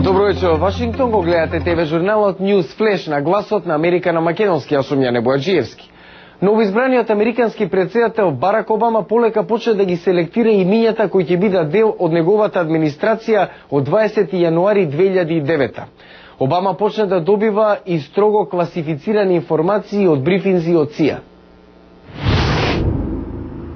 Добро вечер, во Вашингтон го гледате ТВ журналот News Flash на гласот на Америка на македонски, јас сум Јане Бојаджиевски. Новоизбраниот американски претседател Барак Обама полека почна да ги селектира имињата кои ќе бидат дел од неговата администрација од 20 јануари 2009. Обама почна да добива и строго класифицирани информации од брифинзи од ЦИА.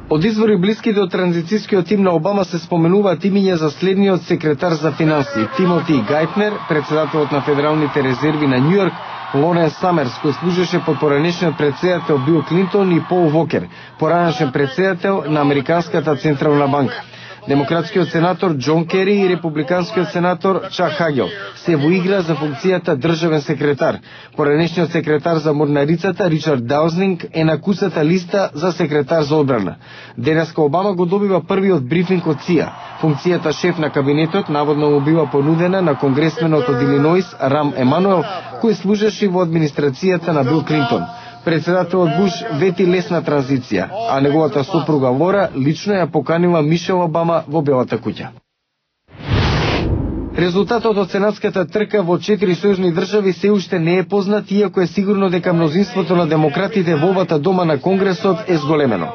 Од извори блиски до транзицијскиот тим на Обама се споменуваат имиња за следниот секретар за финанси Тимоти Гајтнер, председателот на Федералните резерви на Њујорк, Лоренс Самерс, кој служеше под поранешниот председател Бил Клинтон, и Пол Вокер, поранешен председател на Американската централна банка. Демократскиот сенатор Џон Кери и републиканскиот сенатор Чак Хагел се во игра за функцијата државен секретар. Поранешниот секретар за морнарицата Ричард Даузлинг е на кусата листа за секретар за одбрана. Денеска Обама го добива првиот брифинг од ЦИА. Функцијата шеф на кабинетот наводно му била понудена на конгресменот од Илиноис Рам Емануел, кој служеше во администрацијата на Бил Клинтон. Председателот Буш вети лесна транзиција, а неговата сопруга Лора лично ја поканила Мишел Обама во Белата куќа. Резултатот од сенатската трка во 4 сојузни држави се уште не е познат, иако е сигурно дека мнозинството на демократите во овата дома на Конгресот е зголемено.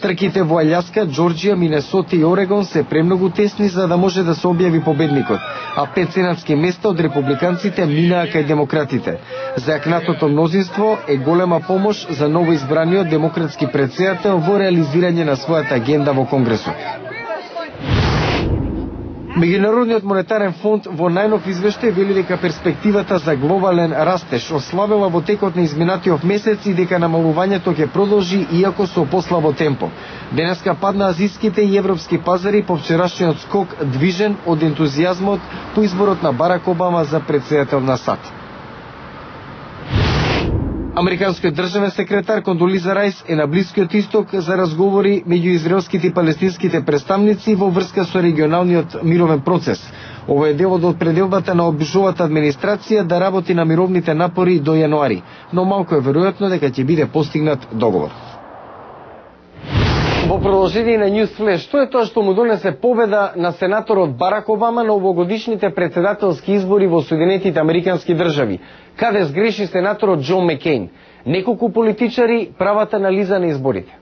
Трките во Алјаска, Џорџија, Минесота и Орегон се премногу тесни за да може да се објави победникот, а 5 сенатски места од републиканците минаа кај демократите. Зајакнатото мнозинство е голема помош за новоизбраниот демократски претседател во реализирање на својата агенда во Конгресот. Меѓународниот монетарен фонд во најнов извештај вели дека перспективата за глобален растеж ослабела во текот на изминатиот месец и дека намалувањето ќе продолжи иако со послабо темпо. Денеска падна азиските и европски пазари по вчерашниот скок движен од ентузијазмот по изборот на Барак Обама за претседател на САД. Американскиот државен секретар Кондолиза Рајс е на Блискиот исток за разговори меѓу израелските и палестинските представници во врска со регионалниот мировен процес. Ова е дел од пределбата на Обишовата администрација да работи на мировните напори до јануари, но малку е веројатно дека ќе биде постигнат договор. Во продолжение на News Flash, што е тоа што му донесе победа на сенаторот Барак Обама на овогодишните претседателски избори во Соединетите Американски држави? Каде сгреши сенаторот Џон Маккейн? Неколку политичари прават анализа на изборите.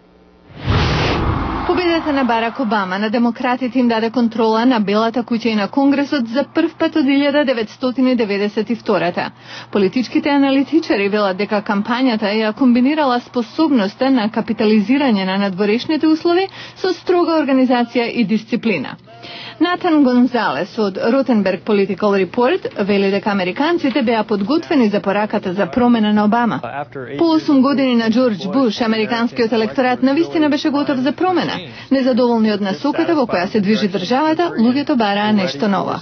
Победата на Барак Обама на демократите им даде контрола на Белата куќа и на Конгресот за прв пат од 1992. Политичките аналитичари велат дека кампањата ја комбинирала способноста на капитализирање на надворешните услови со строга организација и дисциплина. Натан Гонзалес од Ротенберг Political Report вели дека американците беа подготвени за пораката за промена на Обама. По 8 години на Џорџ Буш, американскиот електорат навистина беше готов за промена. Незадоволни од насоката во која се движи државата, луѓето бараа нешто ново.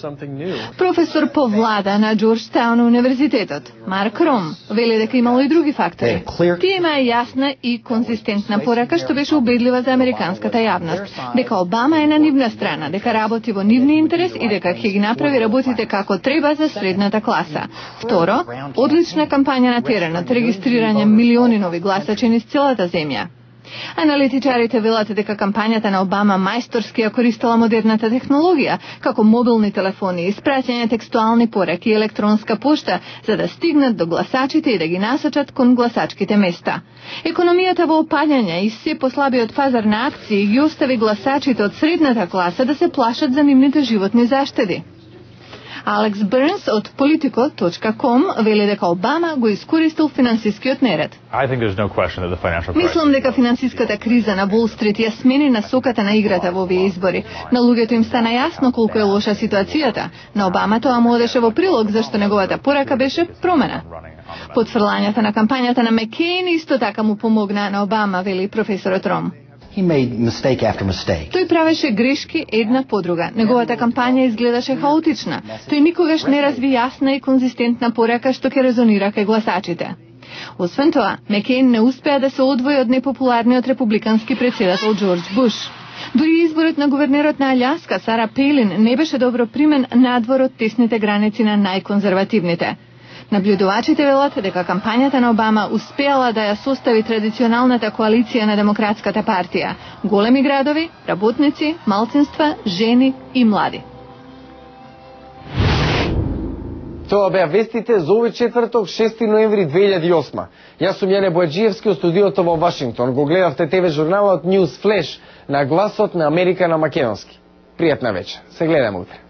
Професор по влада на Џорџтаун универзитетот, Марк Ром, вели дека имало и други фактори. Тие имаа јасна и конзистентна порака што беше убедлива за американската јавност, дека Обама е на нивна страна, дека работи во нивни интерес и дека ќе ги направи работите како треба за средната класа. Второ, одлична кампања на теренот, регистрирање милиони нови гласачи низ целата земја. Аналитичарите велат дека кампањата на Обама мајсторски ја користела модерната технологија, како мобилни телефони, испраќање текстуални пораки и електронска пошта, за да стигнат до гласачите и да ги насочат кон гласачките места. Економијата во опаѓање и се послабиот пазар на акции ги остави гласачите од средната класа да се плашат за нивните животни заштеди. Алекс Бернс од Politico.com вели дека Обама го искористил финансискиот неред. Мислам дека финансиската криза на Wall Street ја смени насоката на играта во овие избори. На луѓето им стана јасно колку е лоша ситуацијата. На Обама тоа му одеше во прилог зашто неговата порака беше промена. Потфрлањата на кампањата на Маккейн исто така му помогнаа на Обама, вели професорот Ром. Тој правеше грешки една по друга. Неговата кампања изгледаше хаотична. Тој никогаш не разви јасна и конзистентна порака што ќе резонира кај гласачите. Освен тоа, Маккейн не успеа да се одвои од непопуларниот републикански претседател Џорџ Буш. Дури изборот на гувернерот на Алјаска, Сара Пејлин, не беше добро примен надвор од тесните граници на најконзервативните. Наблюдувачите велат дека кампањата на Обама успеала да ја состави традиционалната коалиција на Демократската партија. Големи градови, работници, малцинства, жени и млади. Тоа беа вестите за овој четврток, 6 ноември 2008. Јас сум Јане Бојаджиевски од студиото во Вашингтон. Го гледавте ТВ журналот News Flash на гласот на Америка на македонски. Пријатна вечер. Се гледаме утре.